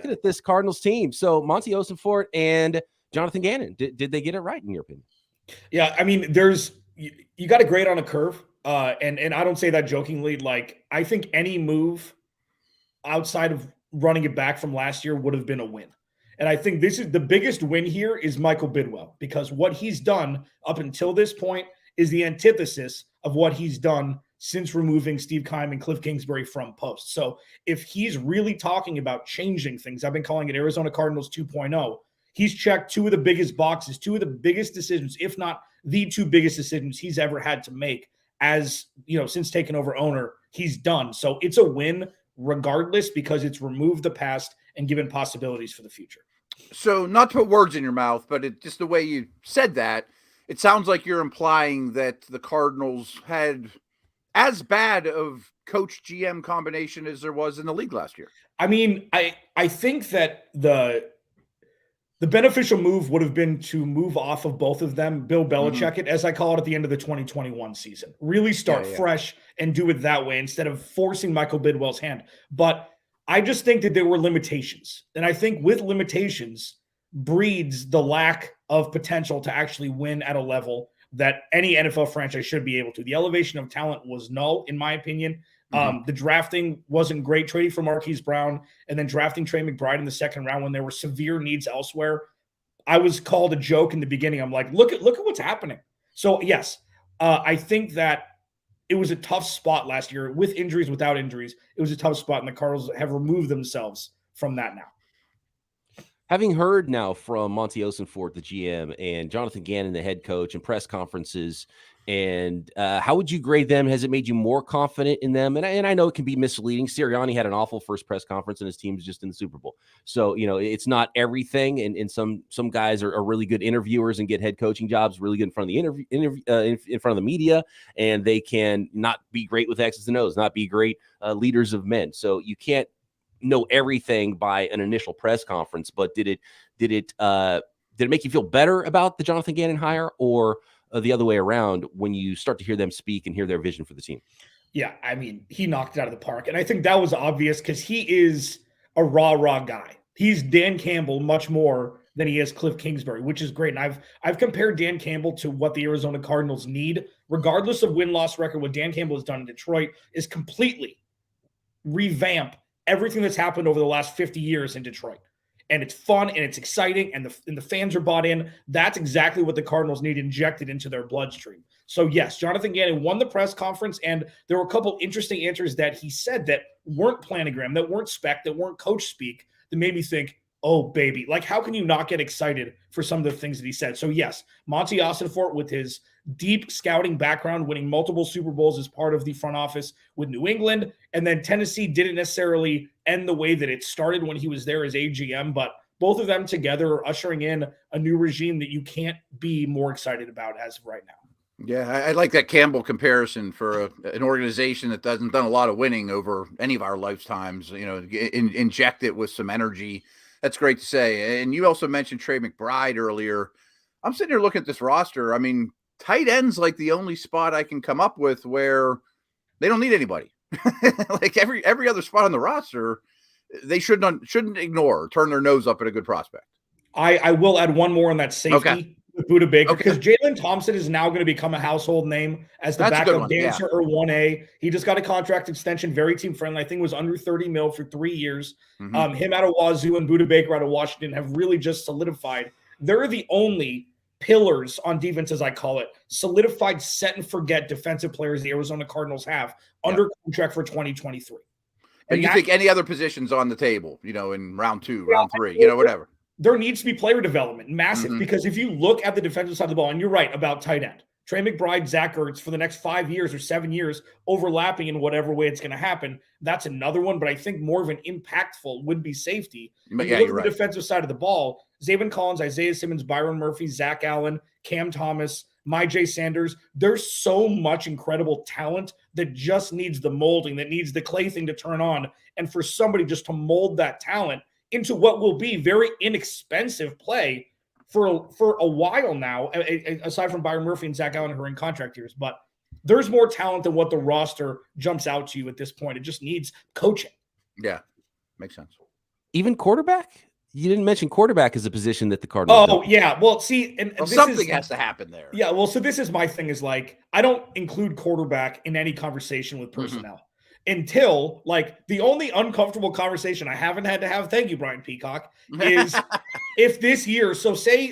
looking at this Cardinals team. So Monti Ossenfort and Jonathan Gannon, did they get it right in your opinion? Yeah, I mean, you got to grade on a curve. And I don't say that jokingly. Like, I think any move outside of running it back from last year would have been a win. And I think this is the biggest win here is Michael Bidwell, because what he's done up until this point is the antithesis of what he's done since removing Steve Keim and Cliff Kingsbury from post. So if he's really talking about changing things, I've been calling it Arizona Cardinals 2.0. He's checked two of the biggest boxes, two of the biggest decisions, if not the two biggest decisions he's ever had to make as, since taking over owner, he's done. So it's a win regardless, because it's removed the past and given possibilities for the future. So not to put words in your mouth, but just the way you said that, it sounds like you're implying that the Cardinals had as bad of coach GM combination as there was in the league last year. I mean, I think that the beneficial move would have been to move off of both of them, Bill Belichick it, as I call it, at the end of the 2021 season. Really start fresh and do it that way instead of forcing Michael Bidwell's hand. But I just think that there were limitations. And I think with limitations breeds the lack of potential to actually win at a level that any NFL franchise should be able to. The elevation of talent was null, in my opinion. The drafting wasn't great, trading for Marquise Brown and then drafting Trey McBride in the second round when there were severe needs elsewhere. I was called a joke in the beginning. I'm like, look at what's happening. So yes, I think that it was a tough spot last year with injuries, without injuries. It was a tough spot, and the Cardinals have removed themselves from that now. Having heard now from Monti Ossenfort, the GM, and Jonathan Gannon, the head coach, and press conferences, and how would you grade them? Has it made you more confident in them? And I know it can be misleading. Sirianni had an awful first press conference, and his team's just in the Super Bowl. So, it's not everything. And some guys are really good interviewers and get head coaching jobs, really good in front of the in front of the media, and they can not be great with X's and O's, not be great leaders of men. So you can't know everything by an initial press conference. But did it make you feel better about the Jonathan Gannon hire, or the other way around when you start to hear them speak and hear their vision for the team? Yeah, I mean, he knocked it out of the park. And I think that was obvious because he is a raw guy. He's Dan Campbell much more than he is Cliff Kingsbury, which is great. And I've compared Dan Campbell to what the Arizona Cardinals need, regardless of win-loss record. What Dan Campbell has done in Detroit is completely revamp everything that's happened over the last 50 years in Detroit. And it's fun and it's exciting and the fans are bought in. That's exactly what the Cardinals need injected into their bloodstream. So yes, Jonathan Gannon won the press conference, and there were a couple interesting answers that he said that weren't planogram, that weren't spec, that weren't coach speak, that made me think, oh baby, like how can you not get excited for some of the things that he said? So yes, Monti Ossenfort, with his deep scouting background, winning multiple Super Bowls as part of the front office with New England. And then Tennessee didn't necessarily end the way that it started when he was there as AGM, but both of them together are ushering in a new regime that you can't be more excited about as of right now. Yeah, I like that Campbell comparison for an organization that hasn't done a lot of winning over any of our lifetimes. Inject it with some energy. That's great to say. And you also mentioned Trey McBride earlier. I'm sitting here looking at this roster. I mean, tight end's like the only spot I can come up with where they don't need anybody. Like every other spot on the roster, they shouldn't ignore or turn their nose up at a good prospect. I will add one more on that safety with Budda Baker, because Jalen Thompson is now going to become a household name as the backup dancer or 1A. He just got a contract extension, very team friendly. I think it was under $30 million for 3 years. Him out of Wazoo and Budda Baker out of Washington have really just solidified. They're the only pillars on defense, as I call it, solidified set and forget defensive players the Arizona Cardinals have under contract for 2023. But you think any other positions on the table, in round 2, round 3, whatever. There needs to be player development, massive, because if you look at the defensive side of the ball, and you're right about tight end, Trey McBride, Zach Ertz for the next 5 years or 7 years, overlapping in whatever way it's going to happen. That's another one, but I think more of an impactful would be safety. But you look at the defensive side of the ball, Zaven Collins, Isaiah Simmons, Byron Murphy, Zach Allen, Cam Thomas, Myjai Sanders. There's so much incredible talent that just needs the molding, that needs the clay thing to turn on. And for somebody just to mold that talent into what will be very inexpensive play for a while now, aside from Byron Murphy and Zach Allen who are in contract years. But there's more talent than what the roster jumps out to you at this point. It just needs coaching. Yeah, makes sense. Even quarterback? You didn't mention quarterback as a position that the Cardinals. Oh, yeah. Well, see, and well, this something has to happen there. Yeah. Well, so this is my thing is like, I don't include quarterback in any conversation with personnel until like the only uncomfortable conversation I haven't had to have, thank you, Brian Peacock, is if this year,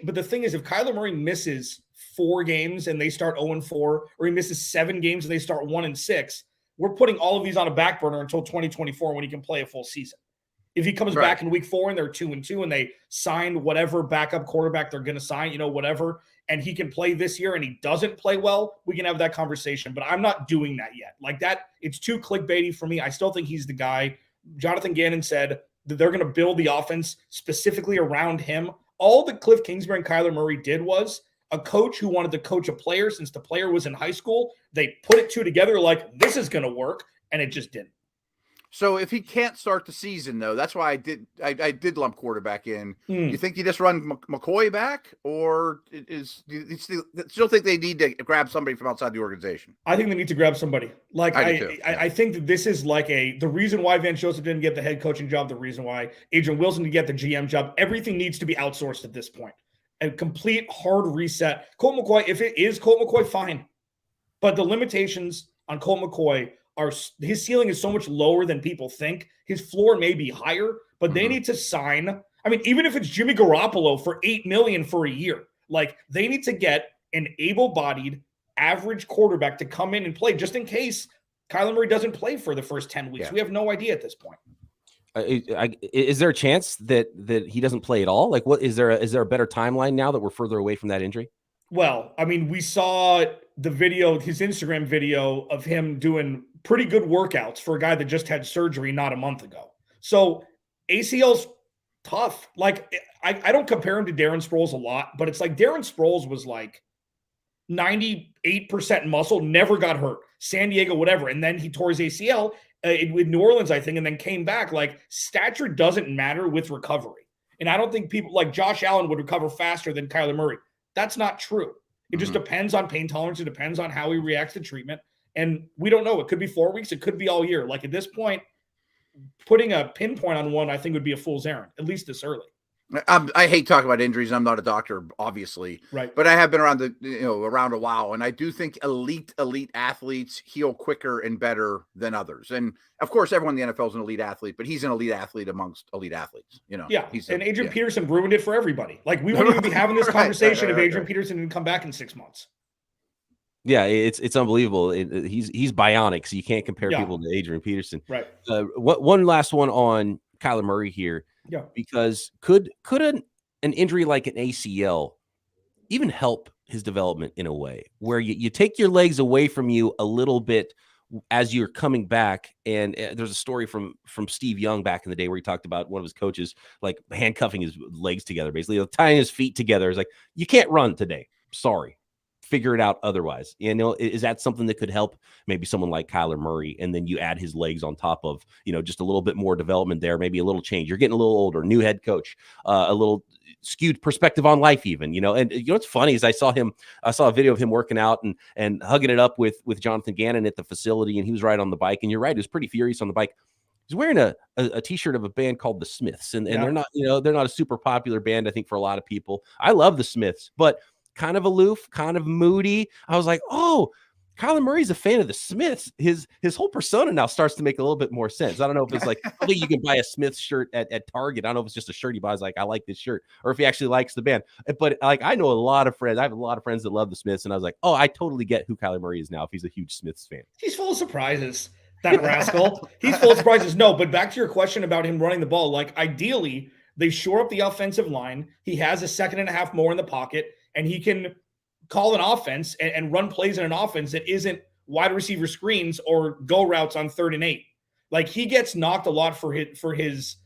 but the thing is, if Kyler Murray misses 4 games and they start 0-4, or he misses 7 games and they start 1-6, we're putting all of these on a back burner until 2024 when he can play a full season. If he comes back in week 4 and they're 2-2 and they signed whatever backup quarterback they're going to sign, whatever, and he can play this year and he doesn't play well, we can have that conversation. But I'm not doing that yet. Like that, it's too clickbaity for me. I still think he's the guy. Jonathan Gannon said that they're going to build the offense specifically around him. All that Cliff Kingsbury and Kyler Murray did was a coach who wanted to coach a player since the player was in high school. They put it two together like this is going to work, and it just didn't. So if he can't start the season, though, that's why I did lump quarterback in. You think you just run McCoy back, or do you still think they need to grab somebody from outside the organization? I think they need to grab somebody. Like I think that this is like the reason why Van Joseph didn't get the head coaching job, the reason why Adrian Wilson didn't get the GM job. Everything needs to be outsourced at this point. A complete hard reset. Colt McCoy, if it is Colt McCoy, fine. But the limitations on Colt McCoy his ceiling is so much lower than people think. His floor may be higher, but they need to sign. I mean, even if it's Jimmy Garoppolo for $8 million for a year, like they need to get an able-bodied, average quarterback to come in and play, just in case Kyler Murray doesn't play for the first 10 weeks. Yeah. We have no idea at this point. Is there a chance that he doesn't play at all? Like, what is there a better timeline now that we're further away from that injury? Well, I mean, we saw the video, his Instagram video of him doing pretty good workouts for a guy that just had surgery not a month ago. So ACL's tough. Like, I don't compare him to Darren Sproles a lot, but it's like Darren Sproles was like 98% muscle, never got hurt. San Diego, whatever. And then he tore his ACL with New Orleans, I think, and then came back. Like, stature doesn't matter with recovery. And I don't think people like Josh Allen would recover faster than Kyler Murray. That's not true. It just depends on pain tolerance. It depends on how he reacts to treatment. And we don't know. It could be 4 weeks. It could be all year. Like at this point, putting a pinpoint on one, I think would be a fool's errand, at least this early. I hate talking about injuries. I'm not a doctor, obviously, right? But I have been around around a while, and I do think elite athletes heal quicker and better than others. And of course, everyone in the NFL is an elite athlete, but he's an elite athlete amongst elite athletes. Yeah. And Adrian Peterson ruined it for everybody. Like we wouldn't even be having this conversation if Adrian Peterson didn't come back in 6 months. Yeah, it's unbelievable. He's bionic, so you can't compare people to Adrian Peterson. Right. One last one on Kyler Murray here. Yeah. Because could an injury like an ACL even help his development in a way where you take your legs away from you a little bit as you're coming back? And there's a story from Steve Young back in the day where he talked about one of his coaches like handcuffing his legs together, basically tying his feet together. It's like, you can't run today. Sorry. Figure it out otherwise. Is that something that could help maybe someone like Kyler Murray, and then you add his legs on top of, just a little bit more development there, maybe a little change. You're getting a little older, new head coach, a little skewed perspective on life even, and what's funny is I saw a video of him working out and hugging it up with Jonathan Gannon at the facility, and he was right on the bike. And you're right, he was pretty furious on the bike. He's wearing a t-shirt of a band called the Smiths, and they're not, they're not a super popular band, I think, for a lot of people. I love the Smiths, but kind of aloof, kind of moody. I was like, oh, Kyler Murray's a fan of the Smiths. His whole persona now starts to make a little bit more sense. I don't know if it's like, I think you can buy a Smiths shirt at Target. I don't know if it's just a shirt he buys, like, I like this shirt, or if he actually likes the band. But like, I know a lot of friends. I have a lot of friends that love the Smiths, and I was like, oh, I totally get who Kyler Murray is now if he's a huge Smiths fan. He's full of surprises, that rascal. He's full of surprises. No, but back to your question about him running the ball, like ideally they shore up the offensive line. He has a second and a half more in the pocket, and he can call an offense and run plays in an offense that isn't wide receiver screens or go routes on 3rd and 8. Like he gets knocked a lot for his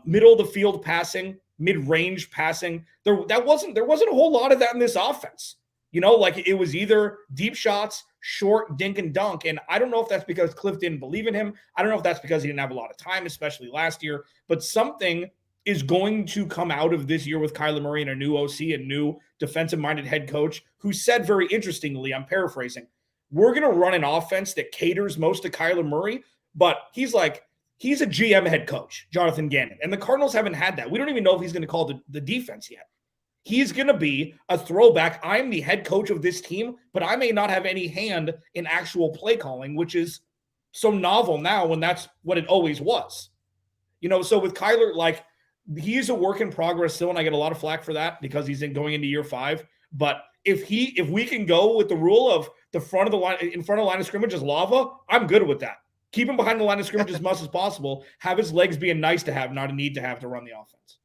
middle of the field passing, mid-range passing. There wasn't a whole lot of that in this offense. Like it was either deep shots, short dink and dunk. And I don't know if that's because Cliff didn't believe in him. I don't know if that's because he didn't have a lot of time, especially last year, but something is going to come out of this year with Kyler Murray and a new OC, a new defensive-minded head coach who said very interestingly, I'm paraphrasing, we're going to run an offense that caters most to Kyler Murray, but he's like, he's a GM head coach, Jonathan Gannon, and the Cardinals haven't had that. We don't even know if he's going to call the defense yet. He's going to be a throwback. I'm the head coach of this team, but I may not have any hand in actual play calling, which is so novel now when that's what it always was. So with Kyler, like, he's a work in progress still, and I get a lot of flack for that because he's going into year 5. But if we can go with the rule of the front of the line, in front of the line of scrimmage is lava, I'm good with that. Keep him behind the line of scrimmage as much as possible. Have his legs be a nice to have, not a need to have to run the offense.